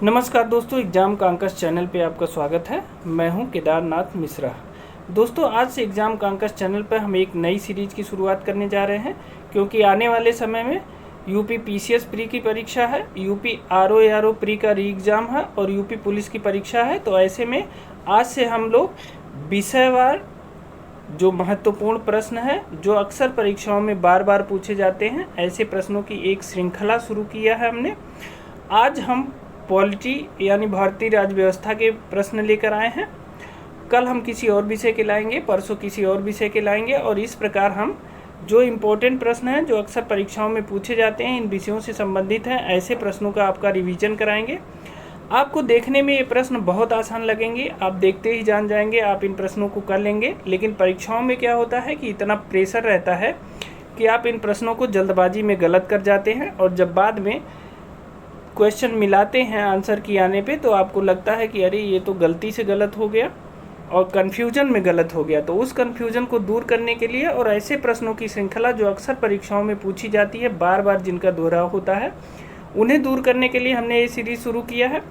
नमस्कार दोस्तों, exam कांकस channel पे आपका स्वागत है। मैं हूं केदारनाथ मिश्रा। दोस्तों, आज से एग्ज़ाम कांकस चैनल पर हम एक नई सीरीज़ की शुरुआत करने जा रहे हैं, क्योंकि आने वाले समय में यूपी पीसीएस प्री की परीक्षा है, यूपी आरओ एआरओ प्री का री एग्ज़ाम है और यूपी पुलिस की परीक्षा है। तो ऐसे में आज से हम लोग विषयवार जो महत्वपूर्ण प्रश्न है, जो अक्सर परीक्षाओं में बार बार पूछे जाते हैं, ऐसे प्रश्नों की एक श्रृंखला शुरू किया है हमने। आज हम पॉलिटी यानी भारतीय राज्य व्यवस्था के प्रश्न लेकर आए हैं। कल हम किसी और विषय के लाएंगे, परसों किसी और विषय के लाएंगे, और इस प्रकार हम जो इम्पोर्टेंट प्रश्न हैं, जो अक्सर परीक्षाओं में पूछे जाते हैं, इन विषयों से संबंधित हैं, ऐसे प्रश्नों का आपका रिवीजन कराएंगे। आपको देखने में ये प्रश्न बहुत आसान लगेंगे, आप देखते ही जान जाएंगे, आप इन प्रश्नों को कर लेंगे। लेकिन परीक्षाओं में क्या होता है कि इतना प्रेशर रहता है कि आप इन प्रश्नों को जल्दबाजी में गलत कर जाते हैं, और जब बाद में क्वेश्चन मिलाते हैं आंसर की आने पे, तो आपको लगता है कि अरे ये तो गलती से गलत हो गया और कन्फ्यूजन में गलत हो गया। तो उस कन्फ्यूजन को दूर करने के लिए और ऐसे प्रश्नों की श्रृंखला जो अक्सर परीक्षाओं में पूछी जाती है, बार बार जिनका दोहराव होता है, उन्हें दूर करने के लिए हमने ये सीरीज़ शुरू किया है।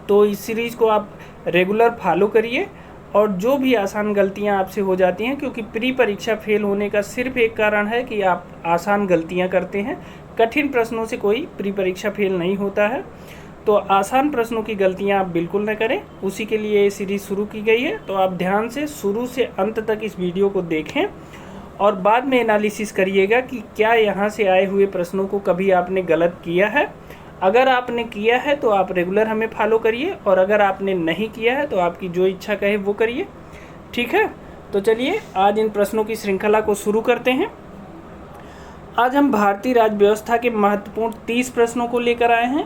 तो इस सीरीज़ को आप रेगुलर फॉलो करिए, और जो भी आसान गलतियां आपसे हो जाती हैं, क्योंकि प्री परीक्षा फेल होने का सिर्फ एक कारण है कि आप आसान गलतियां करते हैं। कठिन प्रश्नों से कोई प्री परीक्षा फेल नहीं होता है। तो आसान प्रश्नों की गलतियां आप बिल्कुल न करें, उसी के लिए ये सीरीज़ शुरू की गई है। तो आप ध्यान से शुरू से अंत तक इस वीडियो को देखें और बाद में एनालिसिस करिएगा कि क्या यहाँ से आए हुए प्रश्नों को कभी आपने गलत किया है। अगर आपने किया है तो आप रेगुलर हमें फॉलो करिए, और अगर आपने नहीं किया है तो आपकी जो इच्छा कहे वो करिए, ठीक है। तो चलिए आज इन प्रश्नों की श्रृंखला को शुरू करते हैं। आज हम भारतीय राज्य व्यवस्था के महत्वपूर्ण 30 प्रश्नों को लेकर आए हैं।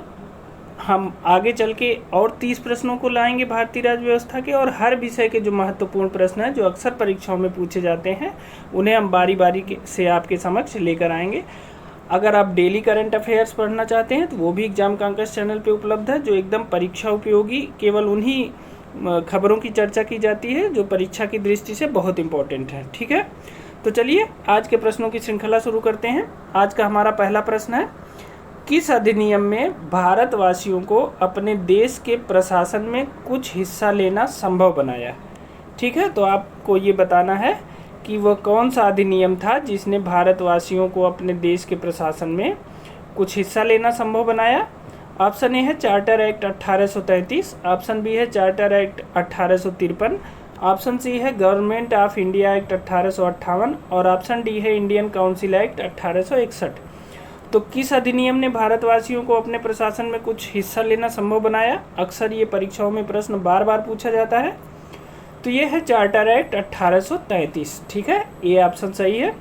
हम आगे चल के और 30 प्रश्नों को लाएंगे भारतीय राज्य व्यवस्था के, और हर विषय के जो महत्वपूर्ण प्रश्न हैं, जो अक्सर परीक्षाओं में पूछे जाते हैं, उन्हें हम बारी बारी से आपके समक्ष लेकर आएंगे। अगर आप डेली करंट अफेयर्स पढ़ना चाहते हैं तो वो भी एग्जाम कांकस चैनल पे उपलब्ध है, जो एकदम परीक्षा उपयोगी, केवल उन्हीं खबरों की चर्चा की जाती है जो परीक्षा की दृष्टि से बहुत इंपॉर्टेंट है, ठीक है। तो चलिए आज के प्रश्नों की श्रृंखला शुरू करते हैं। आज का हमारा पहला प्रश्न है, किस अधिनियम में भारतवासियों को अपने देश के प्रशासन में कुछ हिस्सा लेना संभव बनाया? ठीक है, तो आपको ये बताना है कि वह कौन सा अधिनियम था जिसने भारतवासियों को अपने देश के प्रशासन में कुछ हिस्सा लेना संभव बनाया। ऑप्शन ए है चार्टर एक्ट 1833, ऑप्शन बी है चार्टर एक्ट 1853, ऑप्शन सी है गवर्नमेंट ऑफ इंडिया एक्ट 1858, और ऑप्शन डी है इंडियन काउंसिल एक्ट 1861। तो किस अधिनियम ने भारतवासियों को अपने प्रशासन में कुछ हिस्सा लेना संभव बनाया? अक्सर ये परीक्षाओं में प्रश्न बार बार पूछा जाता है। तो ये है चार्टर एक्ट 1833, ठीक है, ये ऑप्शन सही है।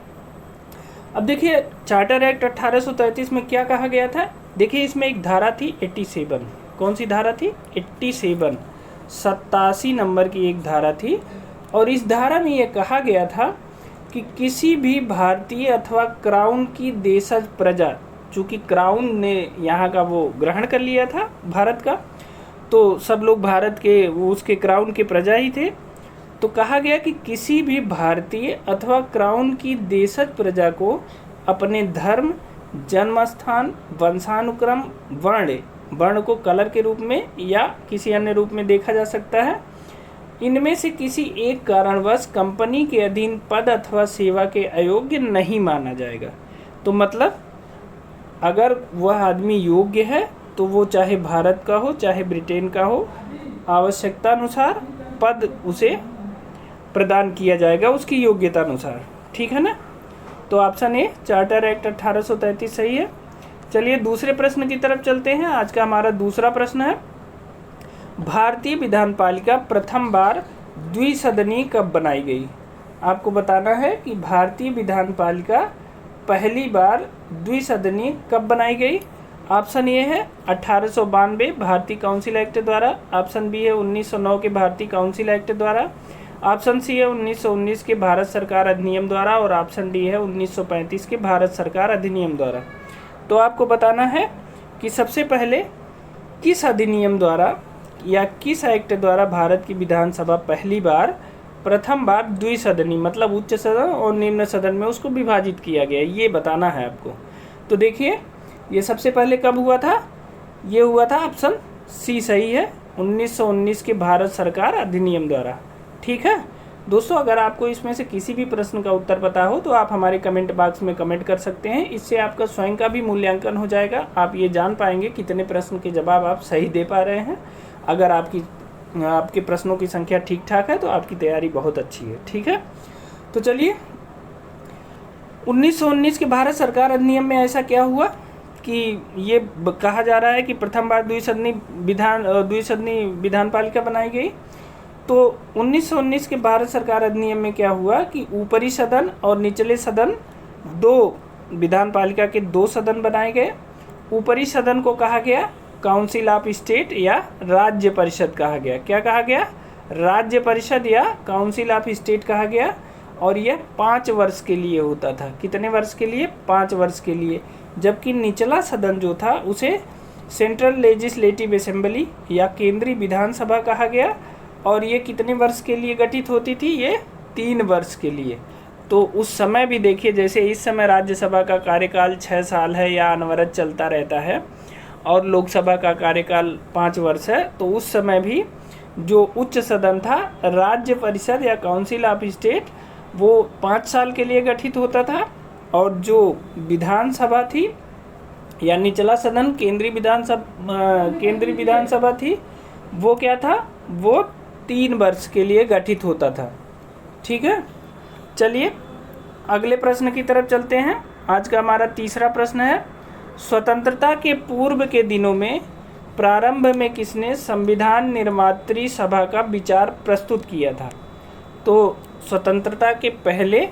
अब देखिए चार्टर एक्ट 1833 में क्या कहा गया था। देखिए इसमें एक धारा थी 87। कौन सी धारा थी? 87, 87 नंबर की एक धारा थी, और इस धारा में ये कहा गया था कि किसी भी भारतीय अथवा क्राउन की देशज प्रजा, चूँकि क्राउन ने यहाँ का वो ग्रहण कर लिया था भारत का, तो सब लोग भारत के वो उसके क्राउन के प्रजा ही थे। तो कहा गया कि किसी भी भारतीय अथवा क्राउन की देशज प्रजा को अपने धर्म, जन्म स्थान, वंशानुक्रम, वर्ण को कलर के रूप में या किसी अन्य रूप में देखा जा सकता है, इनमें से किसी एक कारणवश कंपनी के अधीन पद अथवा सेवा के अयोग्य नहीं माना जाएगा। तो मतलब अगर वह आदमी योग्य है तो वो चाहे भारत का हो चाहे ब्रिटेन का हो, आवश्यकता अनुसार पद उसे प्रदान किया जाएगा उसकी योग्यता अनुसार, ठीक है ना। तो ऑप्शन ए चार्टर एक्ट 1833 सही है। चलिए दूसरे प्रश्न की तरफ चलते हैं। आज का हमारा दूसरा प्रश्न है, भारतीय विधान पालिका प्रथम बार द्विसदनीय कब बनाई गई? आपको बताना है कि भारतीय विधान पालिका पहली बार द्विसदनीय कब बनाई गई। ऑप्शन ए है 1892 भारतीय काउंसिल एक्ट द्वारा, ऑप्शन बी है 1909 के भारतीय काउंसिल एक्ट द्वारा, ऑप्शन सी है 1919 के भारत सरकार अधिनियम द्वारा, और ऑप्शन डी है 1935 के भारत सरकार अधिनियम द्वारा। तो आपको बताना है कि सबसे पहले किस अधिनियम द्वारा या किस एक्ट द्वारा भारत की विधानसभा पहली बार प्रथम बार द्विसदनी, मतलब उच्च सदन और निम्न सदन में उसको विभाजित किया गया, ये बताना है आपको। तो देखिए ये सबसे पहले कब हुआ था? ये हुआ था ऑप्शन सी सही है, 1919 के भारत सरकार अधिनियम द्वारा। ठीक है दोस्तों, अगर आपको इसमें से किसी भी प्रश्न का उत्तर पता हो तो आप हमारे कमेंट बॉक्स में कमेंट कर सकते हैं। इससे आपका स्वयं का भी मूल्यांकन हो जाएगा। आप ये जान पाएंगे कितने प्रश्न के जवाब आप सही दे पा रहे हैं। अगर आपके प्रश्नों की संख्या ठीक ठाक है तो आपकी तैयारी बहुत अच्छी है। ठीक है, तो चलिए 1919 के भारत सरकार अधिनियम में ऐसा क्या हुआ कि ये कहा जा रहा है कि प्रथम बार द्विसदनी विधान पालिका बनाई गई। तो 1919 के भारत सरकार अधिनियम में क्या हुआ कि ऊपरी सदन और निचले सदन, दो विधान पालिका के दो सदन बनाए गए। ऊपरी सदन को कहा गया काउंसिल ऑफ स्टेट या राज्य परिषद कहा गया। क्या कहा गया? राज्य परिषद या काउंसिल ऑफ स्टेट कहा गया। और यह 5 वर्ष के लिए होता था। कितने वर्ष के लिए? 5 वर्ष के लिए। जबकि निचला सदन जो था उसे सेंट्रल लेजिस्लेटिव असेंबली या केंद्रीय विधानसभा कहा गया। और ये कितने वर्ष के लिए गठित होती थी? ये 3 वर्ष के लिए। तो उस समय भी देखिए, जैसे इस समय राज्यसभा का कार्यकाल 6 साल है या अनवरत चलता रहता है और लोकसभा का कार्यकाल 5 वर्ष है, तो उस समय भी जो उच्च सदन था राज्य परिषद या काउंसिल ऑफ स्टेट, वो 5 साल के लिए गठित होता था। और जो विधानसभा थी या निचला सदन केंद्रीय विधानसभा थी, वो क्या था? वो 3 वर्ष के लिए गठित होता था। ठीक है, चलिए अगले प्रश्न की तरफ चलते हैं। आज का हमारा तीसरा प्रश्न है, स्वतंत्रता के पूर्व के दिनों में प्रारंभ में किसने संविधान निर्मात्री सभा का विचार प्रस्तुत किया था? तो स्वतंत्रता के पहले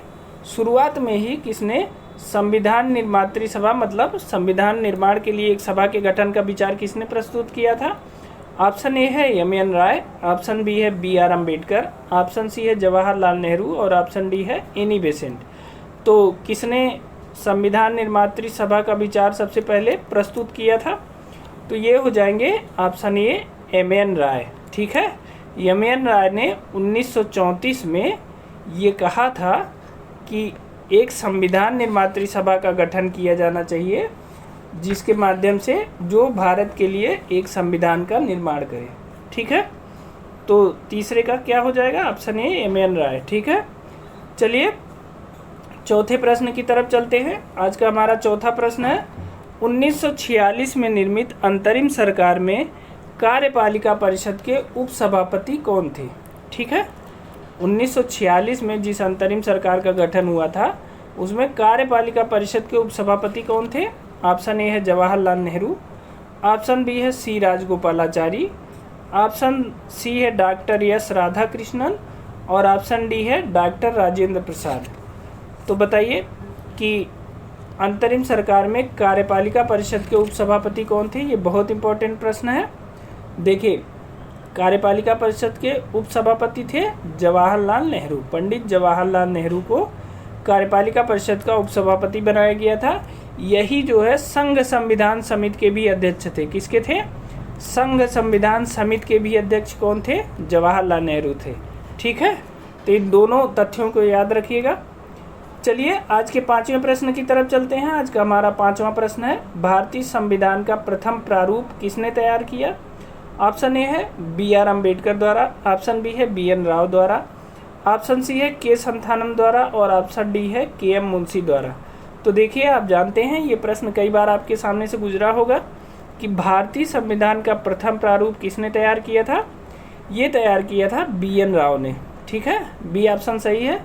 शुरुआत में ही किसने संविधान निर्मात्री सभा, मतलब संविधान निर्माण के लिए एक सभा के गठन का विचार किसने प्रस्तुत किया था? ऑप्शन ए है एम.एन. राय, ऑप्शन बी है बी.आर. अम्बेडकर, ऑप्शन सी है जवाहरलाल नेहरू और ऑप्शन डी है एनी बेसेंट। तो किसने संविधान निर्मात्री सभा का विचार सबसे पहले प्रस्तुत किया था? तो ये हो जाएंगे ऑप्शन ए एम.एन. राय। ठीक है, एम.एन. राय ने 1934 में ये कहा था कि एक संविधान निर्मात्री सभा का गठन किया जाना चाहिए जिसके माध्यम से जो भारत के लिए एक संविधान का निर्माण करे। ठीक है, तो तीसरे का क्या हो जाएगा? Option A M N. राय। ठीक है, चलिए चौथे प्रश्न की तरफ चलते हैं। आज का हमारा चौथा प्रश्न है, 1946 में निर्मित अंतरिम सरकार में कार्यपालिका परिषद के उपसभापति कौन थे? ठीक है, 1946 में जिस अंतरिम सरकार का गठन हुआ था उसमें कार्यपालिका परिषद के उपसभापति कौन थे? ऑप्शन ए है जवाहरलाल नेहरू, ऑप्शन बी है सी राजगोपालाचारी, ऑप्शन सी है डॉक्टर एस राधाकृष्णन और ऑप्शन डी है डॉक्टर राजेंद्र प्रसाद। तो बताइए कि अंतरिम सरकार में कार्यपालिका परिषद के उपसभापति कौन थे? ये बहुत इंपॉर्टेंट प्रश्न है। देखिए, कार्यपालिका परिषद के उपसभापति थे जवाहरलाल नेहरू। पंडित जवाहरलाल नेहरू को कार्यपालिका परिषद का उपसभापति बनाया गया था। यही जो है संघ संविधान समिति के भी अध्यक्ष थे। किसके थे? संघ संविधान समिति के भी अध्यक्ष कौन थे? जवाहरलाल नेहरू थे। ठीक है, तो इन दोनों तथ्यों को याद रखिएगा। चलिए आज के 5वें प्रश्न की तरफ चलते हैं। आज का हमारा 5वां प्रश्न है, भारतीय संविधान का प्रथम प्रारूप किसने तैयार किया? ऑप्शन ए है बी.आर. अम्बेडकर द्वारा, ऑप्शन बी है बी.एन. राव द्वारा, ऑप्शन सी है के. संथानम द्वारा और ऑप्शन डी है के.एम. मुंशी द्वारा। तो देखिए, आप जानते हैं ये प्रश्न कई बार आपके सामने से गुजरा होगा कि भारतीय संविधान का प्रथम प्रारूप किसने तैयार किया था? ये तैयार किया था बी.एन. राव ने। ठीक है, बी ऑप्शन सही है।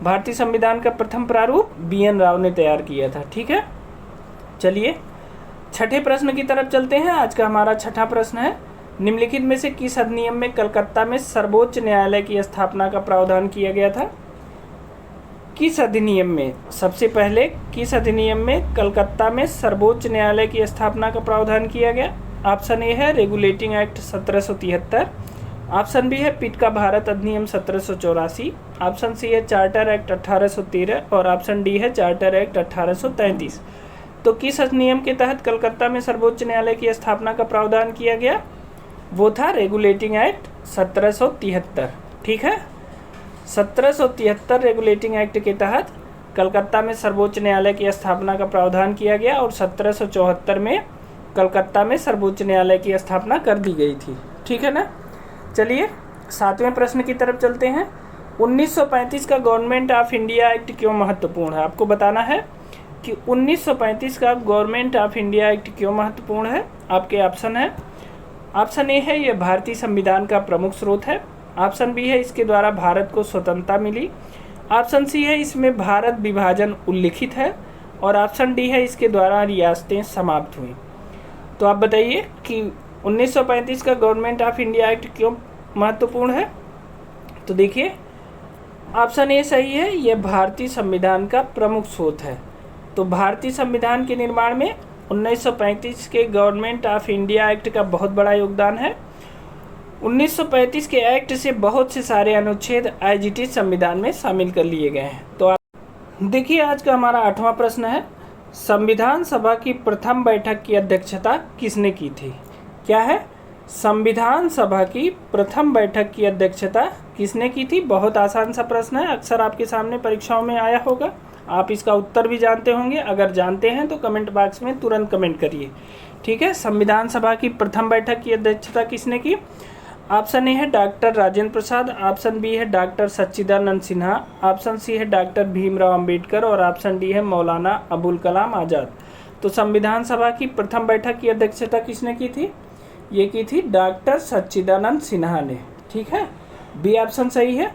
भारतीय संविधान का प्रथम प्रारूप बी.एन. राव ने तैयार किया था। ठीक है, चलिए छठे प्रश्न की तरफ चलते हैं। आज का हमारा छठा प्रश्न है, निम्नलिखित में से किस अधिनियम में कलकत्ता में सर्वोच्च न्यायालय की स्थापना का प्रावधान किया गया था? किस अधिनियम में? सबसे पहले किस अधिनियम में कलकत्ता में सर्वोच्च न्यायालय की स्थापना का प्रावधान किया गया? ऑप्शन ए है रेगुलेटिंग एक्ट 1773, ऑप्शन बी है पिट का भारत अधिनियम 1784, ऑप्शन सी है चार्टर एक्ट 1813 और ऑप्शन डी है चार्टर एक्ट 1833। तो किस अधिनियम के तहत कलकत्ता में सर्वोच्च न्यायालय की स्थापना का प्रावधान किया गया? वो था रेगुलेटिंग एक्ट 1773। ठीक है, 1773 रेगुलेटिंग एक्ट के तहत कलकत्ता में सर्वोच्च न्यायालय की स्थापना का प्रावधान किया गया और 1774 में कलकत्ता में सर्वोच्च न्यायालय की स्थापना कर दी गई थी। ठीक है ना। चलिए 7वें प्रश्न की तरफ चलते हैं। 1935 का गवर्नमेंट ऑफ इंडिया एक्ट क्यों महत्वपूर्ण है? आपको बताना है कि 1935 का गवर्नमेंट ऑफ इंडिया एक्ट क्यों महत्वपूर्ण है। आपके ऑप्शन है, ऑप्शन ए है, यह भारतीय संविधान का प्रमुख स्रोत है। ऑप्शन बी है, इसके द्वारा भारत को स्वतंत्रता मिली। ऑप्शन सी है, इसमें भारत विभाजन उल्लिखित है। और ऑप्शन डी है, इसके द्वारा रियासतें समाप्त हुई। तो आप बताइए कि 1935 का गवर्नमेंट ऑफ इंडिया एक्ट क्यों महत्वपूर्ण है। तो देखिए ऑप्शन ए सही है, यह भारतीय संविधान का प्रमुख स्रोत है। तो भारतीय संविधान के निर्माण में 1935 के गवर्नमेंट ऑफ इंडिया एक्ट का बहुत बड़ा योगदान है। 1935 के एक्ट से बहुत से सारे अनुच्छेद आईजीटी संविधान में शामिल कर लिए गए हैं। तो आप देखिए आज का हमारा 8वां प्रश्न है, संविधान सभा की प्रथम बैठक की अध्यक्षता किसने की थी? क्या है? संविधान सभा की प्रथम बैठक की अध्यक्षता किसने की थी? बहुत आसान सा प्रश्न है, अक्सर आपके सामने परीक्षाओं में आया होगा। आप इसका उत्तर भी जानते होंगे, अगर जानते हैं तो कमेंट बॉक्स में तुरंत कमेंट करिए। ठीक है, संविधान सभा की प्रथम बैठक की अध्यक्षता किसने की? ऑप्शन ए है doctor Rajendra Prasad, option B है डॉक्टर सच्चिदानंद सिन्हा, ऑप्शन सी है डॉक्टर भीमराव अंबेडकर और ऑप्शन डी है मौलाना अबुल कलाम आज़ाद। तो संविधान सभा की प्रथम बैठक की अध्यक्षता किसने की थी? ये की थी डॉक्टर सच्चिदानंद सिन्हा ने। ठीक है, बी ऑप्शन सही है।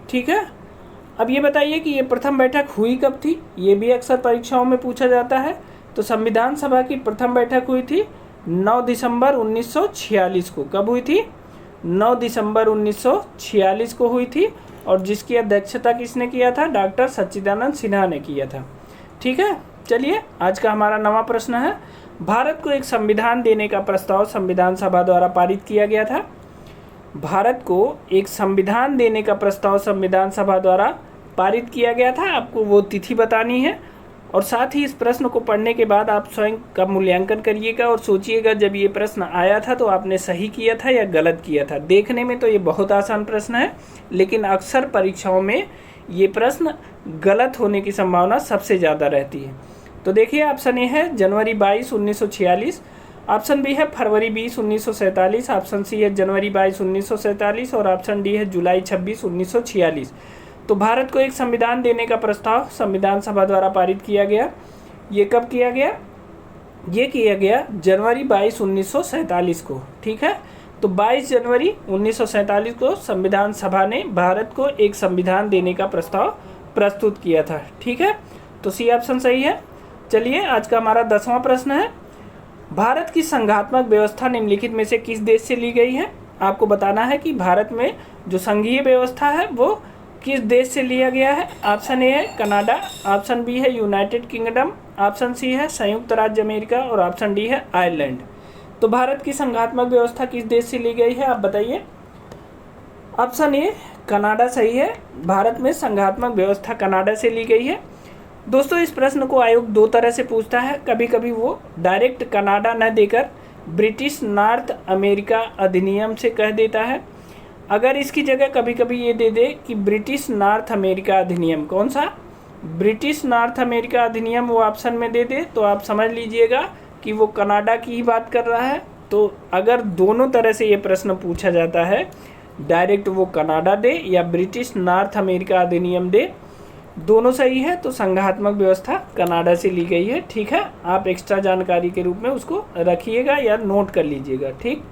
ठीक है, अब ये बताइए कि ये प्रथम बैठक हुई कब थी? ये भी अक्सर परीक्षाओं में पूछा जाता है। तो संविधान सभा की प्रथम बैठक हुई थी 9 दिसंबर 1946 को। कब हुई थी? 9 दिसंबर 1946 को हुई थी। और जिसकी अध्यक्षता किसने किया था? डॉक्टर सच्चिदानंद सिन्हा ने किया था। ठीक है, चलिए आज का हमारा 9वां प्रश्न है, भारत को एक संविधान देने का प्रस्ताव संविधान सभा द्वारा पारित किया गया था। भारत को एक संविधान देने का प्रस्ताव संविधान सभा द्वारा पारित किया गया था। आपको वो तिथि बतानी है और साथ ही इस प्रश्न को पढ़ने के बाद आप स्वयं का मूल्यांकन करिएगा और सोचिएगा जब ये प्रश्न आया था तो आपने सही किया था या गलत किया था। देखने में तो ये बहुत आसान प्रश्न है, लेकिन अक्सर परीक्षाओं में ये प्रश्न गलत होने की संभावना सबसे ज़्यादा रहती है। तो देखिए ऑप्शन ए है जनवरी 22, 1946, ऑप्शन बी है फरवरी 20, 1947, ऑप्शन सी है जनवरी 22, 1947 और ऑप्शन डी है जुलाई 26, 1946। तो भारत को एक संविधान देने का प्रस्ताव संविधान सभा द्वारा पारित किया गया। ये कब किया गया? ये किया गया जनवरी 22, 1947 को। ठीक है, तो 22 जनवरी 1947 को संविधान सभा ने भारत को एक संविधान देने का प्रस्ताव प्रस्तुत किया था। ठीक है, तो सी ऑप्शन सही है। चलिए आज का हमारा 10वां प्रश्न है, भारत की संघात्मक व्यवस्था निम्नलिखित में से किस देश से ली गई है? आपको बताना है कि भारत में जो संघीय व्यवस्था है वो किस देश से लिया गया है। ऑप्शन ए है कनाडा, ऑप्शन बी है यूनाइटेड किंगडम, ऑप्शन सी है संयुक्त राज्य अमेरिका और ऑप्शन डी है आयरलैंड। तो भारत की संघात्मक व्यवस्था किस देश से ली गई है आप बताइए। ऑप्शन ए कनाडा सही है, भारत में संघात्मक व्यवस्था कनाडा से ली गई है। दोस्तों इस प्रश्न को आयोग दो तरह से पूछता है, कभी कभी वो डायरेक्ट कनाडा न देकर ब्रिटिश नॉर्थ अमेरिका अधिनियम से कह देता है। अगर इसकी जगह कभी कभी ये दे दे कि ब्रिटिश नॉर्थ अमेरिका अधिनियम, कौन सा? ब्रिटिश नॉर्थ अमेरिका अधिनियम वो ऑप्शन में दे दे तो आप समझ लीजिएगा कि वो कनाडा की ही बात कर रहा है। तो अगर दोनों तरह से ये प्रश्न पूछा जाता है, डायरेक्ट वो कनाडा दे या ब्रिटिश नॉर्थ अमेरिका अधिनियम दे, दोनों सही है, तो संघात्मक व्यवस्था कनाडा से ली गई है। ठीक है, आप एक्स्ट्रा जानकारी के रूप में उसको रखिएगा या नोट कर लीजिएगा। ठीक,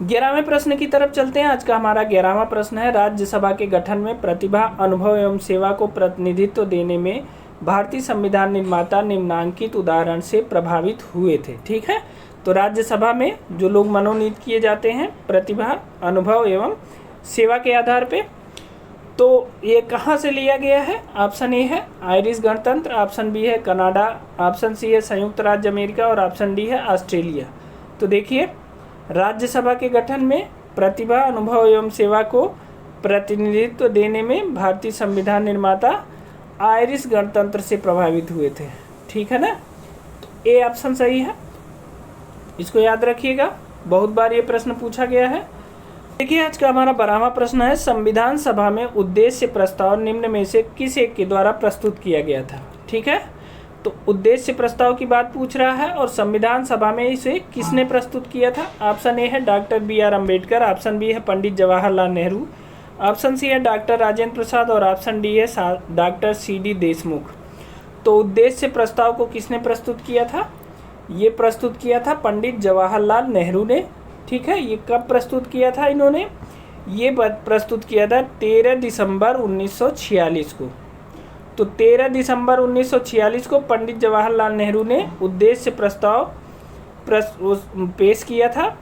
11वें प्रश्न की तरफ चलते हैं। आज का हमारा 11वां प्रश्न है, राज्यसभा के गठन में प्रतिभा, अनुभव एवं सेवा को प्रतिनिधित्व देने में भारतीय संविधान निर्माता निम्नांकित उदाहरण से प्रभावित हुए थे। ठीक है, तो राज्यसभा में जो लोग मनोनीत किए जाते हैं प्रतिभा, अनुभव एवं सेवा के आधार पे, तो ये कहाँ से लिया गया है? ऑप्शन ए है आयरिश गणतंत्र, ऑप्शन बी है कनाडा, ऑप्शन सी है संयुक्त राज्य अमेरिका और ऑप्शन डी है ऑस्ट्रेलिया। तो देखिए राज्यसभा के गठन में प्रतिभा, अनुभव एवं सेवा को प्रतिनिधित्व देने में भारतीय संविधान निर्माता आयरिश गणतंत्र से प्रभावित हुए थे। ठीक है ना, तो ए ऑप्शन सही है, इसको याद रखिएगा, बहुत बार ये प्रश्न पूछा गया है। देखिए आज का हमारा 12वां प्रश्न है, संविधान सभा में उद्देश्य प्रस्ताव निम्न में से किस एक के द्वारा प्रस्तुत किया गया था? ठीक है, तो उद्देश्य प्रस्ताव की बात पूछ रहा है और संविधान सभा में इसे किसने प्रस्तुत किया था? ऑप्शन ए है doctor B.R. Ambedkar, option B है पंडित जवाहरलाल नेहरू, ऑप्शन सी है डॉक्टर राजेंद्र प्रसाद और ऑप्शन डी है डॉक्टर C.D. देशमुख। तो उद्देश्य प्रस्ताव को किसने प्रस्तुत किया था? ये प्रस्तुत किया था पंडित जवाहरलाल नेहरू ने। ठीक है, ये कब प्रस्तुत किया था इन्होंने? ये प्रस्तुत किया था 13 दिसंबर 1946 को। तो 13 दिसंबर 1946 को पंडित जवाहरलाल नेहरू ने उद्देश्य प्रस्ताव पेश किया था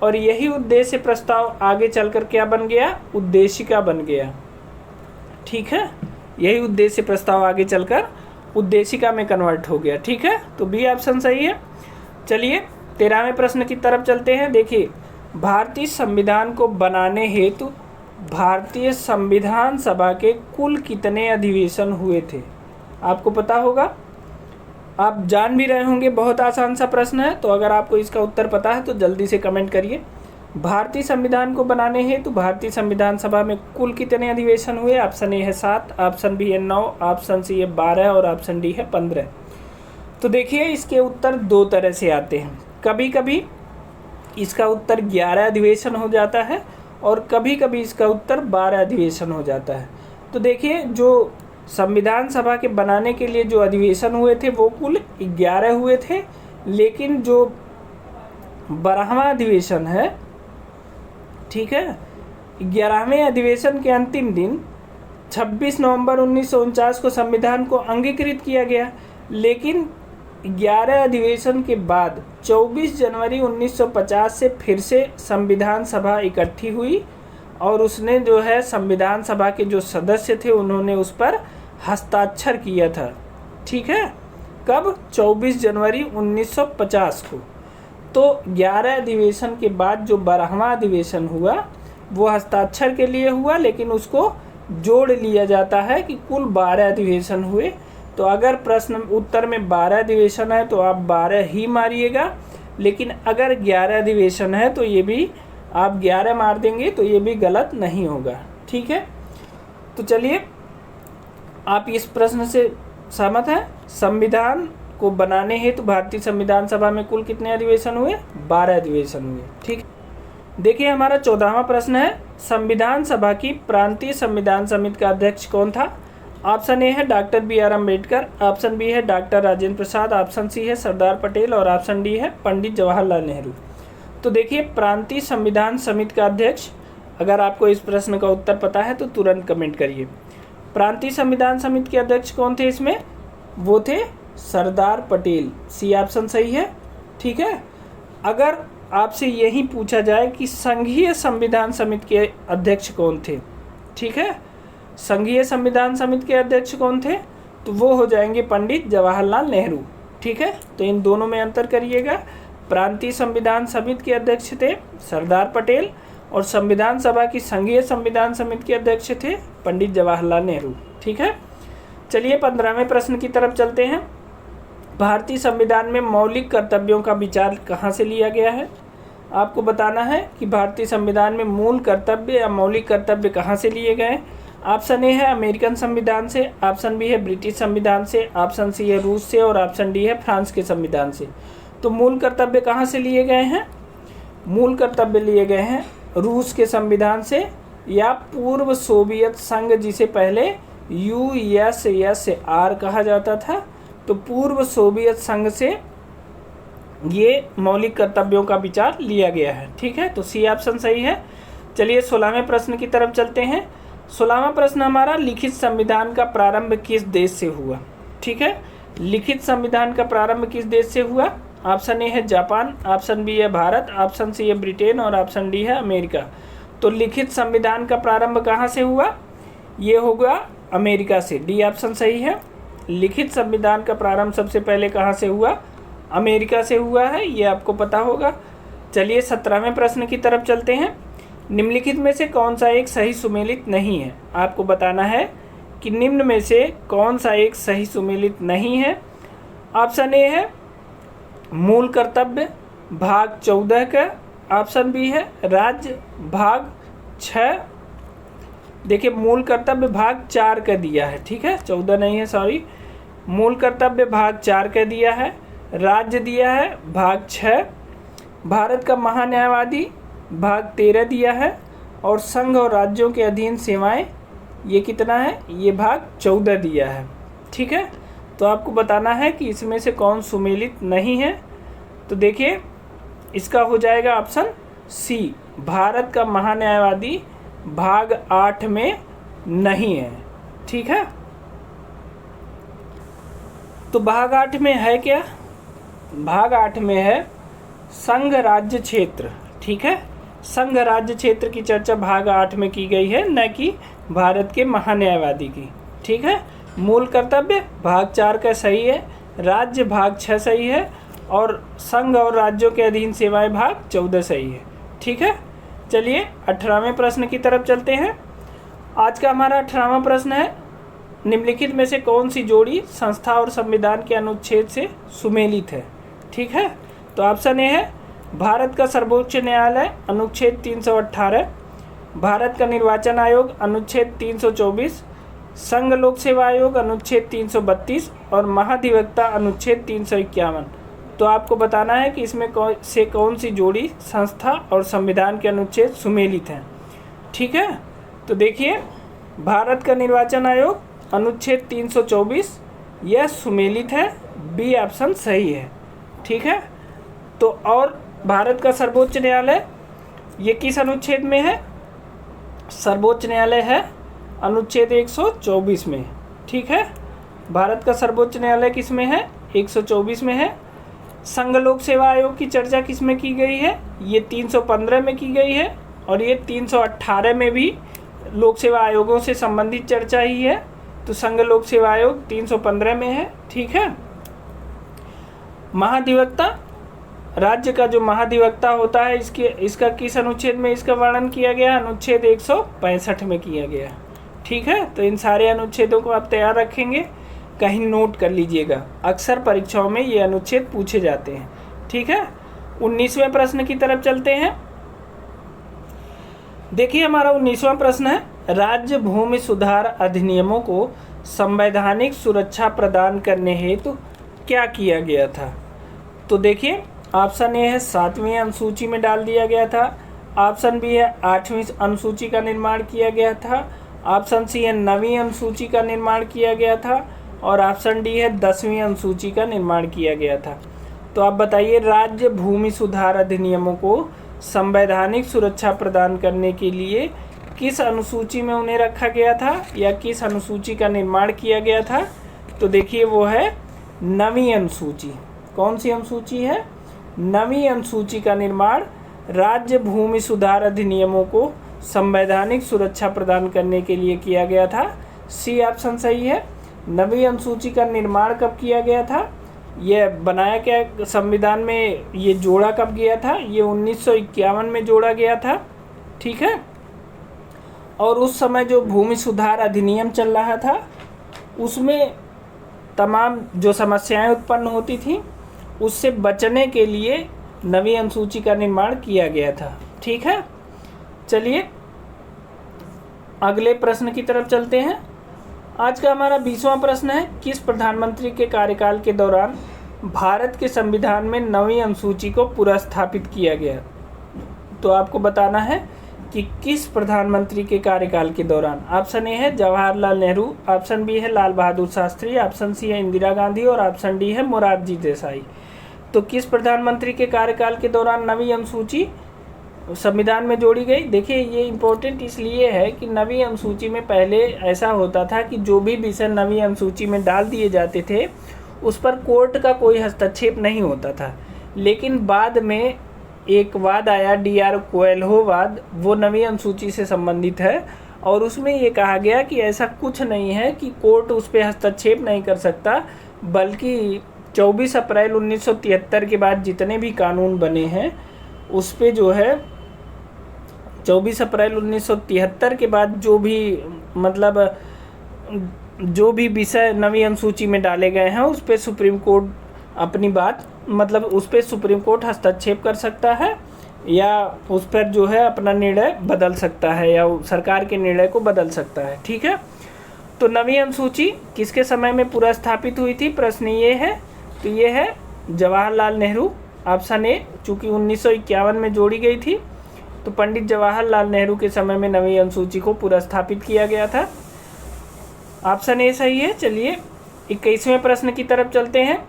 और यही उद्देश्य प्रस्ताव आगे चलकर क्या बन गया? उद्देशिका बन गया। ठीक है, यही उद्देश्य प्रस्ताव आगे चलकर उद्देशिका में कन्वर्ट हो गया। ठीक है, तो बी ऑप्शन सही है। चलिए 13वें प्रश्न की तरफ चलते हैं। देखिए, भारतीय संविधान को बनाने हेतु भारतीय संविधान सभा के कुल कितने अधिवेशन हुए थे? आपको पता होगा, आप जान भी रहे होंगे, बहुत आसान सा प्रश्न है। तो अगर आपको इसका उत्तर पता है तो जल्दी से कमेंट करिए। भारतीय संविधान को बनाने हेतु भारतीय संविधान सभा में कुल कितने अधिवेशन हुए? ऑप्शन ए है 7, ऑप्शन बी है 9, ऑप्शन सी है 12 और ऑप्शन डी है 15। तो देखिए, इसके उत्तर दो तरह से आते हैं। कभी कभी इसका उत्तर 11 अधिवेशन हो जाता है और कभी कभी इसका उत्तर 12 अधिवेशन हो जाता है। तो देखिए, जो संविधान सभा के बनाने के लिए जो अधिवेशन हुए थे वो कुल 11 हुए थे, लेकिन जो 12वां अधिवेशन है, ठीक है, 11वें अधिवेशन के अंतिम दिन 26 नवंबर 1949 को संविधान को अंगीकृत किया गया। लेकिन 11 अधिवेशन के बाद 24 जनवरी 1950 से फिर से संविधान सभा इकट्ठी हुई और उसने जो है संविधान सभा के जो सदस्य थे उन्होंने उस पर हस्ताक्षर किया था। ठीक है, कब? 24 जनवरी 1950 को। तो 11 अधिवेशन के बाद जो 12वां अधिवेशन हुआ वो हस्ताक्षर के लिए हुआ, लेकिन उसको जोड़ लिया जाता है कि कुल 12 अधिवेशन हुए। तो अगर प्रश्न उत्तर में 12 अधिवेशन है तो आप 12 ही मारिएगा, लेकिन अगर 11 अधिवेशन है तो ये भी आप 11 मार देंगे तो ये भी गलत नहीं होगा। ठीक है, तो चलिए, आप इस प्रश्न से सहमत हैं? संविधान को बनाने हेतु भारतीय संविधान सभा में कुल कितने अधिवेशन हुए? 12 अधिवेशन हुए। ठीक, देखिए हमारा 14वां प्रश्न है, संविधान सभा की प्रांतीय संविधान समिति का अध्यक्ष कौन था? ऑप्शन ए है doctor B.R. Ambedkar, option B है doctor Rajendra Prasad, option C है सरदार पटेल और ऑप्शन डी है पंडित जवाहरलाल नेहरू। तो देखिए, प्रांतीय संविधान समिति का अध्यक्ष, अगर आपको इस प्रश्न का उत्तर पता है तो तुरंत कमेंट करिए। प्रांतीय संविधान समिति के अध्यक्ष कौन थे इसमें? वो थे सरदार पटेल। सी ऑप्शन सही है। ठीक है, अगर आपसे यही पूछा जाए कि संघीय संविधान समिति के अध्यक्ष कौन थे, ठीक है, संघीय संविधान समिति के अध्यक्ष कौन थे, तो वो हो जाएंगे पंडित जवाहरलाल नेहरू। ठीक है, तो इन दोनों में अंतर करिएगा। प्रांतीय संविधान समिति के अध्यक्ष थे सरदार पटेल और संविधान सभा की संघीय संविधान समिति के अध्यक्ष थे पंडित जवाहरलाल नेहरू। ठीक है, चलिए 15वें प्रश्न की तरफ चलते हैं। भारतीय संविधान में मौलिक कर्तव्यों का विचार कहाँ से लिया गया है? आपको बताना है कि भारतीय संविधान में मूल कर्तव्य या मौलिक कर्तव्य कहाँ से लिए गए। ऑप्शन ए है अमेरिकन संविधान से, ऑप्शन बी है ब्रिटिश संविधान से, ऑप्शन सी है रूस से और ऑप्शन डी है फ्रांस के संविधान से। तो मूल कर्तव्य कहाँ से लिए गए हैं? मूल कर्तव्य लिए गए हैं रूस के संविधान से या पूर्व सोवियत संघ, जिसे पहले USSR कहा जाता था, तो पूर्व सोवियत संघ से ये मौलिक कर्तव्यों का विचार लिया गया है। ठीक है, तो सी ऑप्शन सही है। चलिए 16वें प्रश्न की तरफ चलते हैं। 16वां प्रश्न हमारा, लिखित संविधान का प्रारंभ किस देश से हुआ? ठीक है, लिखित संविधान का प्रारंभ किस देश से हुआ? ऑप्शन ए है जापान, ऑप्शन बी है भारत, ऑप्शन सी है ब्रिटेन और ऑप्शन डी है अमेरिका। तो लिखित संविधान का प्रारंभ कहाँ से हुआ? ये होगा अमेरिका से। डी ऑप्शन सही है। लिखित संविधान का प्रारंभ सबसे पहले कहाँ से हुआ? अमेरिका से हुआ है, ये आपको पता होगा। चलिए 17वें प्रश्न की तरफ चलते हैं। निम्नलिखित में से कौन सा एक सही सुमेलित नहीं है? आपको बताना है कि निम्न में से कौन सा एक सही सुमेलित नहीं है। ऑप्शन ए है मूल कर्तव्य भाग 14 का, ऑप्शन बी है राज्य भाग 6। देखिए, मूल कर्तव्य भाग 4 का दिया है, ठीक है, 14 नहीं है, सॉरी। मूल कर्तव्य भाग 4 का दिया है, राज्य दिया है भाग 6, भारत का महान्यायवादी भाग 13 दिया है, और संघ और राज्यों के अधीन सेवाएं ये कितना है, ये भाग 14 दिया है। ठीक है, तो आपको बताना है कि इसमें से कौन सुमेलित नहीं है। तो देखिए इसका हो जाएगा ऑप्शन सी, भारत का महान्यायवादी भाग 8 में नहीं है। ठीक है, तो भाग 8 में है क्या, भाग 8 में है संघ राज्य क्षेत्र। ठीक है, संघ राज्य क्षेत्र की चर्चा भाग 8 में की गई है, न कि भारत के महान्यायवादी की। ठीक है, मूल कर्तव्य भाग 4 का सही है, राज्य भाग 6 सही है, और संघ और राज्यों के अधीन सेवाएं भाग 14 सही है। ठीक है, चलिए 18वें प्रश्न की तरफ चलते हैं। आज का हमारा 18वां प्रश्न है, निम्नलिखित में से कौन सी जोड़ी संस्था और संविधान के अनुच्छेद से सुमेलित है। ठीक है, तो ऑप्शन ए है भारत का सर्वोच्च न्यायालय अनुच्छेद 318, भारत का निर्वाचन आयोग अनुच्छेद 324, संघ लोक सेवा आयोग अनुच्छेद 332 और महाधिवक्ता अनुच्छेद 351। तो आपको बताना है कि इसमें कौन सी जोड़ी संस्था और संविधान के अनुच्छेद सुमेलित हैं। ठीक है, तो देखिए भारत का निर्वाचन आयोग अनुच्छेद 324 यह सुमेलित है, बी ऑप्शन सही है। ठीक है, तो और भारत का सर्वोच्च न्यायालय ये किस अनुच्छेद में है, सर्वोच्च न्यायालय है अनुच्छेद 124 में। ठीक है, भारत का सर्वोच्च न्यायालय किस में है, 124 में है। संघ लोक सेवा आयोग की चर्चा किस में की गई है, ये 315 में की गई है, और ये 318 में भी लोक सेवा आयोगों से संबंधित चर्चा ही है। तो संघ लोक सेवा आयोग 315 में है। ठीक है, महाधिवक्ता, राज्य का जो महाधिवक्ता होता है इसका किस अनुच्छेद में इसका वर्णन किया गया, अनुच्छेद 165 में किया गया। ठीक है, तो इन सारे अनुच्छेदों को आप तैयार रखेंगे, कहीं नोट कर लीजिएगा, अक्सर परीक्षाओं में ये अनुच्छेद पूछे जाते हैं। ठीक है, 19वें प्रश्न की तरफ चलते हैं। देखिए हमारा 19वां प्रश्न है, राज्य भूमि सुधार अधिनियमों को संवैधानिक सुरक्षा प्रदान करने हेतु क्या किया गया था। तो देखिए ऑप्शन ए है 7वीं अनुसूची में डाल दिया गया था, ऑप्शन बी है 8वीं अनुसूची का निर्माण किया गया था, ऑप्शन सी है 9वीं अनुसूची का निर्माण किया गया था, और ऑप्शन डी है 10वीं अनुसूची का निर्माण किया गया था। तो आप बताइए राज्य भूमि सुधार अधिनियमों को संवैधानिक सुरक्षा प्रदान करने के लिए किस अनुसूची में उन्हें रखा गया था या किस अनुसूची का निर्माण किया गया था। तो देखिए वो है 9वीं अनुसूची। कौन सी अनुसूची है, 9वीं अनुसूची का निर्माण राज्य भूमि सुधार अधिनियमों को संवैधानिक सुरक्षा प्रदान करने के लिए किया गया था। सी ऑप्शन सही है। 9वीं अनुसूची का निर्माण कब किया गया था, यह बनाया क्या संविधान में, ये जोड़ा कब गया था, ये 1951 में जोड़ा गया था। ठीक है, और उस समय जो भूमि सुधार अधिनियम चल रहा था उसमें तमाम जो समस्याएं उत्पन्न होती थी उससे बचने के लिए 9वीं अनुसूची का निर्माण किया गया था। ठीक है, चलिए अगले प्रश्न की तरफ चलते हैं। आज का हमारा 20वां प्रश्न है, किस प्रधानमंत्री के कार्यकाल के दौरान भारत के संविधान में 9वीं अनुसूची को पुनर्स्थापित किया गया। तो आपको बताना है कि किस प्रधानमंत्री के कार्यकाल के दौरान। ऑप्शन ए है जवाहरलाल नेहरू, ऑप्शन बी है लाल बहादुर शास्त्री, ऑप्शन सी है इंदिरा गांधी और ऑप्शन डी है मोरारजी देसाई। तो किस प्रधानमंत्री के कार्यकाल के दौरान 9वीं अनुसूची संविधान में जोड़ी गई। देखिए ये इम्पोर्टेंट इसलिए है कि 9वीं अनुसूची में पहले ऐसा होता था कि जो भी विषय 9वीं अनुसूची में डाल दिए जाते थे उस पर कोर्ट का कोई हस्तक्षेप नहीं होता था, लेकिन बाद में एक वाद आया DR कोएल्हो वाद, वो 9वीं अनुसूची से संबंधित है और उसमें ये कहा गया कि ऐसा कुछ नहीं है कि कोर्ट उस पर हस्तक्षेप नहीं कर सकता, बल्कि 24 अप्रैल 1973 के बाद जितने भी कानून बने हैं उस पे जो है 24 अप्रैल 1973 के बाद जो भी मतलब जो भी विषय 9वीं अनुसूची में डाले गए हैं उस पे सुप्रीम कोर्ट अपनी बात मतलब उस पे सुप्रीम कोर्ट हस्तक्षेप कर सकता है या उस पर जो है अपना निर्णय बदल सकता है या सरकार के निर्णय को बदल सकता है। ठीक है, तो नवीं अनुसूची किसके समय में पुनर्स्थापित हुई थी, प्रश्न ये है। तो ये है जवाहरलाल नेहरू, ऑप्शन ए। चूँकि 1951 में जोड़ी गई थी, तो पंडित जवाहरलाल नेहरू के समय में नवीं अनुसूची को पुनर्स्थापित किया गया था। ऑप्शन ए सही है। चलिए 21वें प्रश्न की तरफ चलते हैं।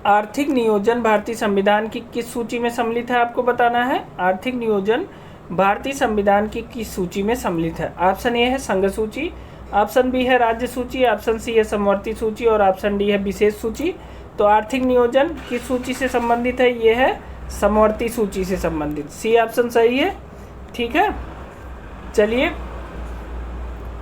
आर्थिक नियोजन भारतीय संविधान की किस सूची में सम्मिलित है, आपको बताना है। आर्थिक नियोजन भारतीय संविधान की किस सूची में सम्मिलित है। ऑप्शन ए है संघ सूची, ऑप्शन बी है राज्य सूची, ऑप्शन सी है समवर्ती सूची और ऑप्शन डी है विशेष सूची। तो आर्थिक नियोजन किस सूची से संबंधित है, ये है समवर्ती सूची से संबंधित। सी ऑप्शन सही है, ठीक है। चलिए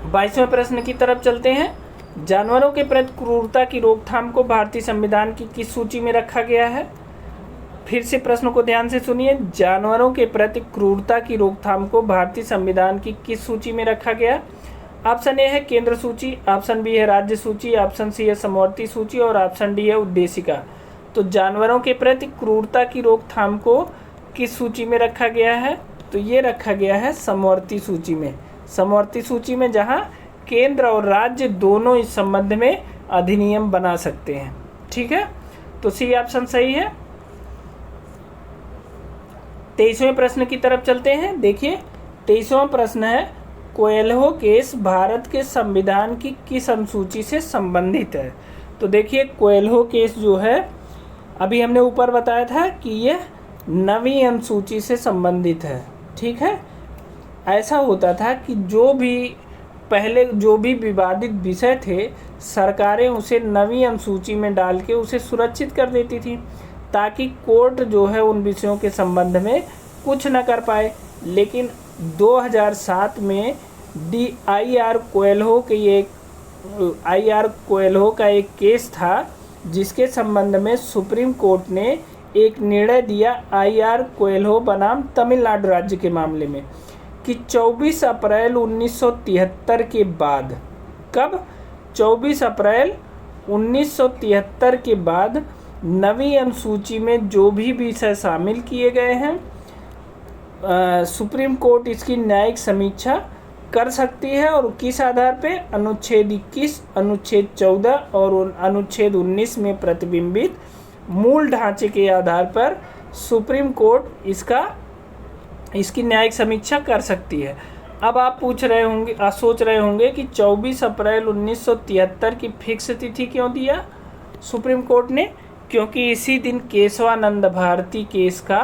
22वें प्रश्न की तरफ चलते हैं। जानवरों के प्रति क्रूरता की रोकथाम को भारतीय संविधान की किस सूची में रखा गया है। फिर से प्रश्न को ध्यान से सुनिए। जानवरों के प्रति क्रूरता की रोकथाम को भारतीय संविधान की किस सूची में रखा गया। ऑप्शन ए है केंद्र सूची, ऑप्शन बी है राज्य सूची, ऑप्शन सी है समवर्ती सूची और ऑप्शन डी है उद्देशिका। तो जानवरों के प्रति क्रूरता की रोकथाम को किस सूची में रखा गया है, तो ये रखा गया है समवर्ती सूची में। समवर्ती सूची में जहाँ केंद्र और राज्य दोनों इस संबंध में अधिनियम बना सकते हैं, ठीक है। तो सी ऑप्शन सही है। 23वें प्रश्न की तरफ चलते हैं। देखिए 23वां प्रश्न है, कोएल्हो केस भारत के संविधान की किस अनुसूची से संबंधित है। तो देखिए कोएल्हो केस जो है, अभी हमने ऊपर बताया था कि यह नवीं अनुसूची से संबंधित है, ठीक है। ऐसा होता था कि पहले जो भी विवादित विषय थे, सरकारें उसे नवीं अनुसूची में डाल के उसे सुरक्षित कर देती थी, ताकि कोर्ट जो है उन विषयों के संबंध में कुछ न कर पाए। लेकिन 2007 में आई.आर. कोएल्हो का एक केस था, जिसके संबंध में सुप्रीम कोर्ट ने एक निर्णय दिया आई.आर. कोएल्हो बनाम तमिलनाडु राज्य के मामले में, कि 24 अप्रैल 1973 के बाद, कब 24 अप्रैल 1973 के बाद नवीं अनुसूची में जो भी विषय शामिल किए गए हैं, सुप्रीम कोर्ट इसकी न्यायिक समीक्षा कर सकती है। और किस आधार पे, अनुच्छेद 21, अनुच्छेद 14 और अनुच्छेद 19 में प्रतिबिंबित मूल ढांचे के आधार पर सुप्रीम कोर्ट इसकी न्यायिक समीक्षा कर सकती है। अब आप सोच रहे होंगे कि 24 अप्रैल 1973 की फिक्स तिथि क्यों दिया सुप्रीम कोर्ट ने, क्योंकि इसी दिन केशवानंद भारती केस का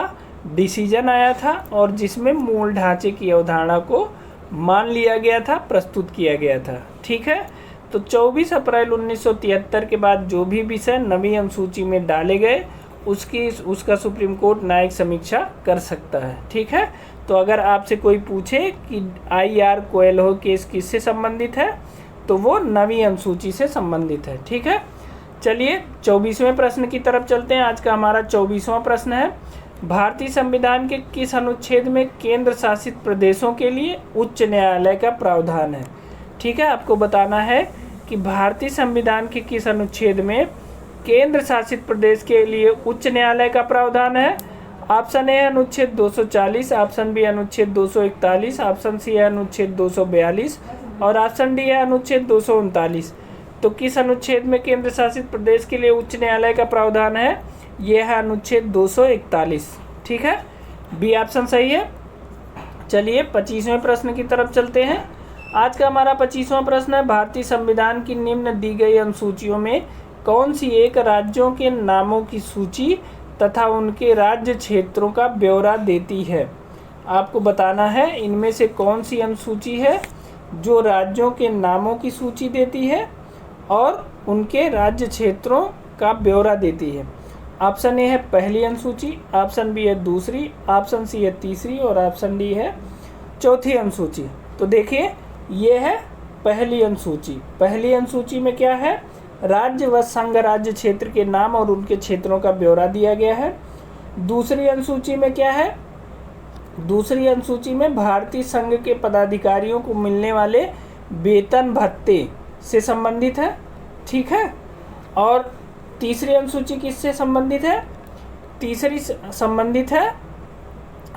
डिसीजन आया था और जिसमें मूल ढांचे की अवधारणा को मान लिया गया था, प्रस्तुत किया गया था, ठीक है। तो 24 अप्रैल 1973 के बाद जो भी विषय नवीं अनुसूची में डाले गए, उसका सुप्रीम कोर्ट न्यायिक समीक्षा कर सकता है, ठीक है। तो अगर आपसे कोई पूछे कि आई.आर. कोएल्हो केस किससे संबंधित है, तो वो नवीं अनुसूची से संबंधित है, ठीक है। चलिए 24वें प्रश्न की तरफ चलते हैं। आज का हमारा 24वां प्रश्न है, भारतीय संविधान के किस अनुच्छेद में केंद्र शासित प्रदेशों के लिए उच्च न्यायालय का प्रावधान है, ठीक है। आपको बताना है कि भारतीय संविधान के किस अनुच्छेद में केंद्र शासित प्रदेश के लिए उच्च न्यायालय का प्रावधान है। ऑप्शन ए अनुच्छेद 240, ऑप्शन बी अनुच्छेद 241, ऑप्शन सी है अनुच्छेद 242 और ऑप्शन डी है अनुच्छेद 239। तो किस अनुच्छेद में केंद्र शासित प्रदेश के लिए उच्च न्यायालय का प्रावधान है, यह है अनुच्छेद 241, ठीक है। बी ऑप्शन सही है। चलिए 25वें प्रश्न की तरफ चलते हैं। आज का हमारा 25वां प्रश्न है, भारतीय संविधान की निम्न दी गई अनुसूचियों में कौन सी एक राज्यों के नामों की सूची तथा उनके राज्य क्षेत्रों का ब्यौरा देती है। आपको बताना है इनमें से कौन सी अनुसूची है जो राज्यों के नामों की सूची देती है और उनके राज्य क्षेत्रों का ब्यौरा देती है। ऑप्शन ए है पहली अनुसूची, ऑप्शन बी है दूसरी, ऑप्शन सी है तीसरी और ऑप्शन डी है चौथी अनुसूची। तो देखिए ये है पहली अनुसूची। पहली अनुसूची में क्या है, राज्य व संघ राज्य क्षेत्र के नाम और उनके क्षेत्रों का ब्यौरा दिया गया है। दूसरी अनुसूची में क्या है, दूसरी अनुसूची में भारतीय संघ के पदाधिकारियों को मिलने वाले वेतन भत्ते से संबंधित है, ठीक है। और तीसरी अनुसूची किससे संबंधित है, तीसरी संबंधित है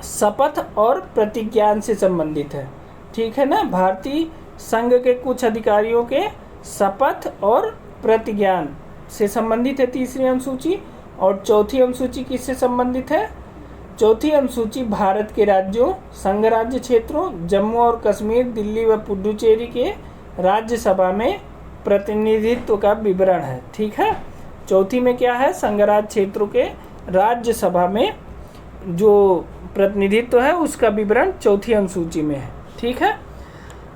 शपथ और प्रतिज्ञान से संबंधित है, ठीक है ना। भारतीय संघ के कुछ अधिकारियों के शपथ और प्रतिज्ञान से संबंधित है तीसरी अनुसूची। और चौथी अनुसूची किससे संबंधित है? चौथी अनुसूची भारत के राज्यों, संघ राज्य क्षेत्रों, जम्मू और कश्मीर, दिल्ली व पुडुचेरी के राज्यसभा में प्रतिनिधित्व का विवरण है। ठीक है, चौथी में क्या है? संघ राज्य क्षेत्रों के राज्यसभा में जो प्रतिनिधित्व है उसका विवरण चौथी अनुसूची में है। ठीक है,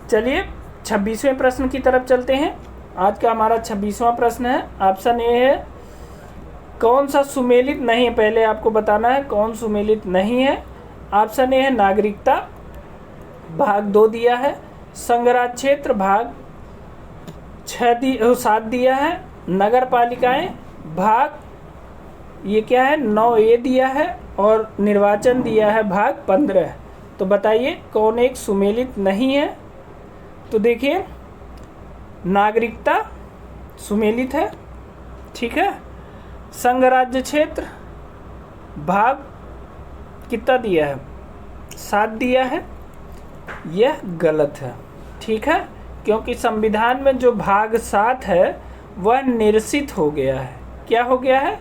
चलिए 26वें प्रश्न की तरफ चलते हैं। आज का हमारा 26वां प्रश्न है। ऑप्शन ए है कौन सा सुमेलित नहीं है, पहले आपको बताना है कौन सुमेलित नहीं है। ऑप्शन ए है नागरिकता, भाग 2 दिया है। संघ राज्य क्षेत्र भाग 7 दिया है। नगर पालिकाएं भाग ये क्या है 9A दिया है। और निर्वाचन दिया है भाग 15। तो बताइए कौन एक सुमेलित नहीं है? तो देखिए नागरिकता सुमेलित है। ठीक है, संघ राज्य क्षेत्र भाग कितना दिया है? 7 दिया है। यह गलत है। ठीक है, क्योंकि संविधान में जो भाग 7 है वह निरसित हो गया है। क्या हो गया है?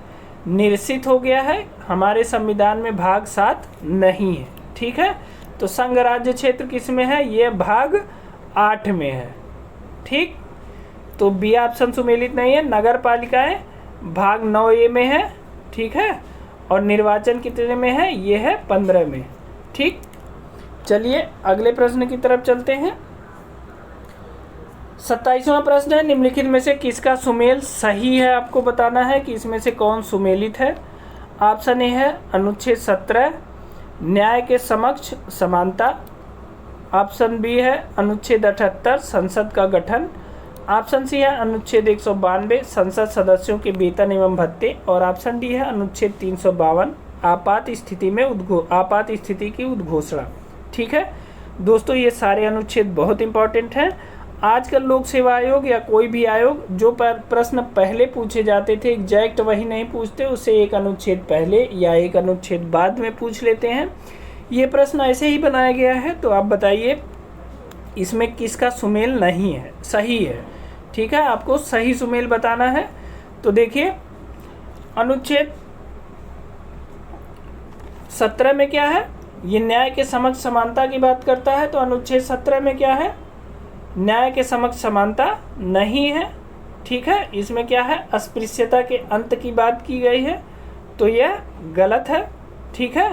निरसित हो गया है। हमारे संविधान में भाग 7 नहीं है। ठीक है, तो संघ राज्य क्षेत्र किस में है? यह भाग 8 में है। ठीक, तो बी ऑप्शन सुमेलित नहीं है। नगर पालिकाएं भाग 9A में है। ठीक है, और निर्वाचन कितने में है? ये है 15 में। ठीक, चलिए अगले प्रश्न की तरफ चलते हैं। 27वां प्रश्न है निम्नलिखित में से किसका सुमेल सही है? आपको बताना है कि इसमें से कौन सुमेलित है। ऑप्शन ए है अनुच्छेद 17 न्याय के समक्ष समानता। ऑप्शन बी है अनुच्छेद 78 संसद का गठन। ऑप्शन सी है अनुच्छेद 192 संसद सदस्यों के वेतन एवं भत्ते। और ऑप्शन डी है अनुच्छेद 352 आपात स्थिति की उद्घोषणा। ठीक है दोस्तों, ये सारे अनुच्छेद बहुत इंपॉर्टेंट हैं। आजकल लोक सेवा आयोग या कोई भी आयोग जो प्रश्न पहले पूछे जाते थे एग्जैक्ट वही नहीं पूछते, उससे एक अनुच्छेद पहले या एक अनुच्छेद बाद में पूछ लेते हैं। ये प्रश्न ऐसे ही बनाया गया है। तो आप बताइए इसमें किसका सुमेल नहीं है, सही है। ठीक है, आपको सही सुमेल बताना है। तो देखिए अनुच्छेद 17 में क्या है? ये न्याय के समक्ष समानता की बात करता है। तो अनुच्छेद 17 में क्या है? न्याय के समक्ष समानता नहीं है। ठीक है, इसमें क्या है? अस्पृश्यता के अंत की बात की गई है। तो यह गलत है। ठीक है,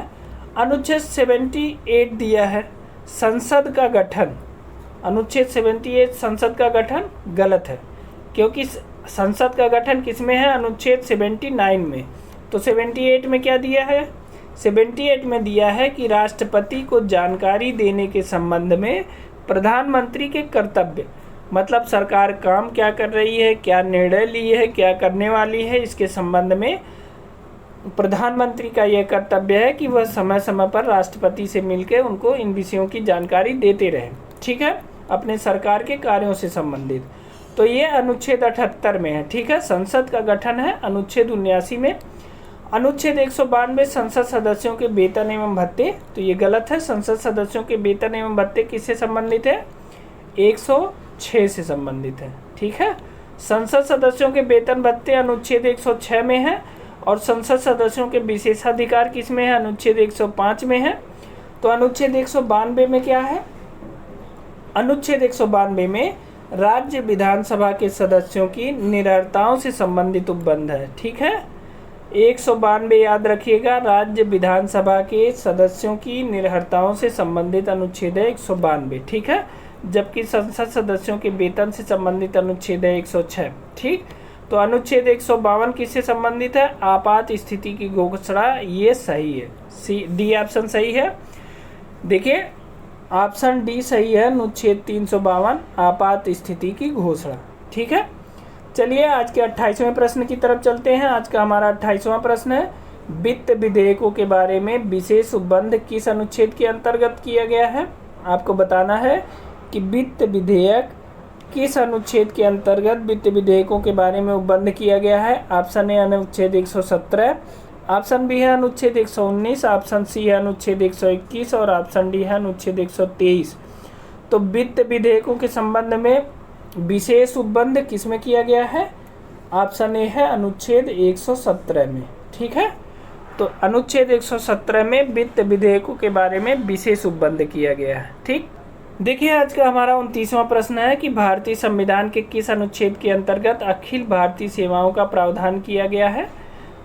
अनुच्छेद 78 दिया है संसद का गठन। अनुच्छेद 78 संसद का गठन गलत है, क्योंकि संसद का गठन किसमें है? अनुच्छेद 79 में। तो 78 में क्या दिया है? 78 में दिया है कि राष्ट्रपति को जानकारी देने के संबंध में प्रधानमंत्री के कर्तव्य, मतलब सरकार काम क्या कर रही है, क्या निर्णय ली है, क्या करने वाली है, इसके संबंध में प्रधानमंत्री का यह कर्तव्य है कि वह समय समय पर राष्ट्रपति से मिलकर उनको इन विषयों की जानकारी देते रहें। ठीक है, अपने सरकार के कार्यों से संबंधित। तो ये अनुच्छेद 78 में है। ठीक है, संसद का गठन है अनुच्छेद 79 में। अनुच्छेद 192 संसद सदस्यों के वेतन एवं भत्ते। तो ये गलत है। संसद सदस्यों के वेतन एवं भत्ते किससे संबंधित है? 106 से संबंधित है। ठीक है, संसद सदस्यों के वेतन भत्ते अनुच्छेद 106 में है। और संसद सदस्यों के विशेषाधिकार किस में है? अनुच्छेद 105 में है। तो अनुच्छेद 192 में क्या है? अनुच्छेद 192 में राज्य विधानसभा के सदस्यों की निरर्हताओं से संबंधित उपबंध है। ठीक है, 192 याद रखिएगा, राज्य विधानसभा के सदस्यों की निरर्हताओं से संबंधित अनुच्छेद है 192। ठीक है, जबकि संसद सदस्यों के वेतन से संबंधित अनुच्छेद है 106। ठीक, तो अनुच्छेद 152 किससे संबंधित है? आपात स्थिति की घोषणा। ये सही है, डी ऑप्शन सही है। देखिए ऑप्शन डी सही है, अनुच्छेद 352 आपात स्थिति की घोषणा। ठीक है, चलिए आज के 28वें प्रश्न की तरफ चलते हैं। आज का हमारा 28वां प्रश्न है वित्त विधेयकों के बारे में विशेष उपबंध किस अनुच्छेद के अंतर्गत किया गया है? आपको बताना है कि वित्त विधेयक किस अनुच्छेद के अंतर्गत वित्त विधेयकों के बारे में उपबंध किया गया है। ऑप्शन ए अनुच्छेद 117, ऑप्शन बी है अनुच्छेद 119, ऑप्शन सी है अनुच्छेद 121 और ऑप्शन डी है अनुच्छेद 123। तो वित्त विधेयकों के संबंध में विशेष उपबंध किस में किया गया है? ऑप्शन ए है अनुच्छेद 117 में। ठीक है, तो अनुच्छेद 117 में वित्त विधेयकों के बारे में विशेष उपबंध किया गया है। ठीक, देखिए आज का हमारा 29वां प्रश्न है कि भारतीय संविधान के किस अनुच्छेद के अंतर्गत अखिल भारतीय सेवाओं का प्रावधान किया गया है?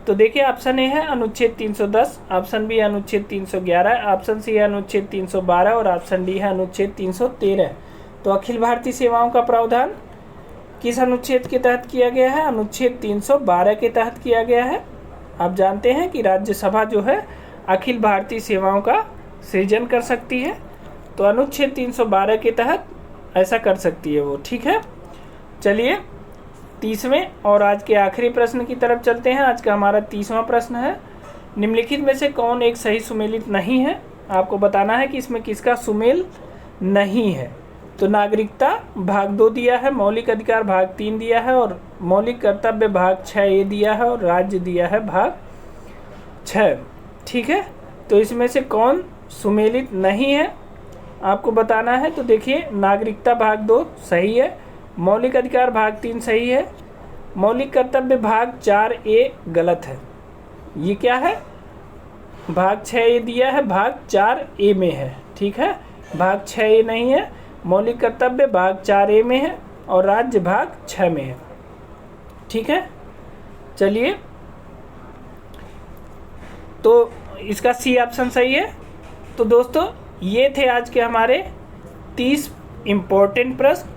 तो देखिए ऑप्शन ए है अनुच्छेद 310, ऑप्शन बी अनुच्छेद 311, ऑप्शन सी है अनुच्छेद 312 और ऑप्शन डी है अनुच्छेद 313। तो अखिल भारतीय सेवाओं का प्रावधान किस अनुच्छेद के तहत किया गया है? अनुच्छेद 312 के तहत किया गया है। आप जानते हैं कि राज्यसभा जो है अखिल भारतीय सेवाओं का सृजन कर सकती है, तो अनुच्छेद 312 के तहत ऐसा कर सकती है वो। ठीक है, चलिए 30वें और आज के आखिरी प्रश्न की तरफ चलते हैं। आज का हमारा 30वां प्रश्न है, निम्नलिखित में से कौन एक सही सुमेलित नहीं है? आपको बताना है कि इसमें किसका सुमेल नहीं है। तो नागरिकता भाग 2 दिया है, मौलिक अधिकार भाग 3 दिया है और मौलिक कर्तव्य भाग 6 दिया है और राज्य दिया है भाग 6। ठीक है, तो इसमें से कौन सुमेलित नहीं है आपको बताना है। तो देखिए नागरिकता भाग 2 सही है, मौलिक अधिकार भाग 3 सही है, मौलिक कर्तव्य भाग 4A गलत है। ये क्या है? भाग 6A दिया है, भाग 4A में है। ठीक है, भाग 6A नहीं है, मौलिक कर्तव्य भाग 4A में है और राज्य भाग 6 में है। ठीक है, चलिए तो इसका सी ऑप्शन सही है। तो दोस्तों ये थे आज के हमारे 30 इम्पोर्टेंट प्रश्न।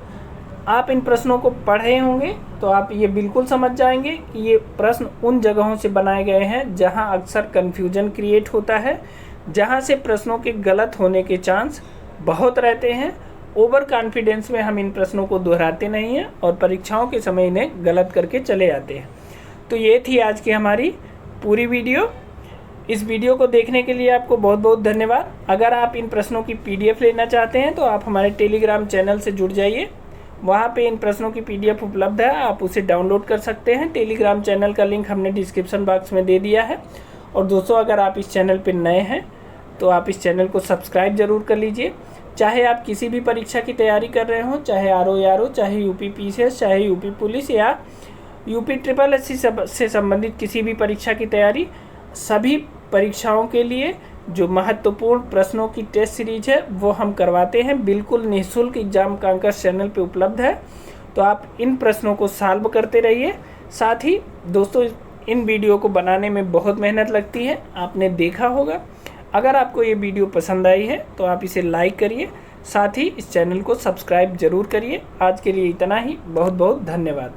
आप इन प्रश्नों को पढ़े होंगे तो आप ये बिल्कुल समझ जाएंगे कि ये प्रश्न उन जगहों से बनाए गए हैं जहां अक्सर कन्फ्यूजन क्रिएट होता है, जहां से प्रश्नों के गलत होने के चांस बहुत रहते हैं। ओवर कॉन्फिडेंस में हम इन प्रश्नों को दोहराते नहीं हैं और परीक्षाओं के समय इन्हें गलत करके चले आते हैं। तो ये थी आज की हमारी पूरी वीडियो। इस वीडियो को देखने के लिए आपको बहुत बहुत धन्यवाद। अगर आप इन प्रश्नों की PDF लेना चाहते हैं तो आप हमारे टेलीग्राम चैनल से जुड़ जाइए, वहाँ पे इन प्रश्नों की PDF उपलब्ध है, आप उसे डाउनलोड कर सकते हैं। टेलीग्राम चैनल का लिंक हमने डिस्क्रिप्शन बॉक्स में दे दिया है। और दोस्तों अगर आप इस चैनल पर नए हैं तो आप इस चैनल को सब्सक्राइब ज़रूर कर लीजिए। चाहे आप किसी भी परीक्षा की तैयारी कर रहे हो, चाहे RO, चाहे UP PCS, चाहे UP पुलिस या UP SSS से संबंधित किसी भी परीक्षा की तैयारी, सभी परीक्षाओं के लिए जो महत्वपूर्ण प्रश्नों की टेस्ट सीरीज है वो हम करवाते हैं, बिल्कुल निःशुल्क एग्जाम कांकस चैनल पे उपलब्ध है। तो आप इन प्रश्नों को सॉल्व करते रहिए। साथ ही दोस्तों इन वीडियो को बनाने में बहुत मेहनत लगती है, आपने देखा होगा। अगर आपको ये वीडियो पसंद आई है तो आप इसे लाइक करिए, साथ ही इस चैनल को सब्सक्राइब जरूर करिए। आज के लिए इतना ही, बहुत बहुत धन्यवाद।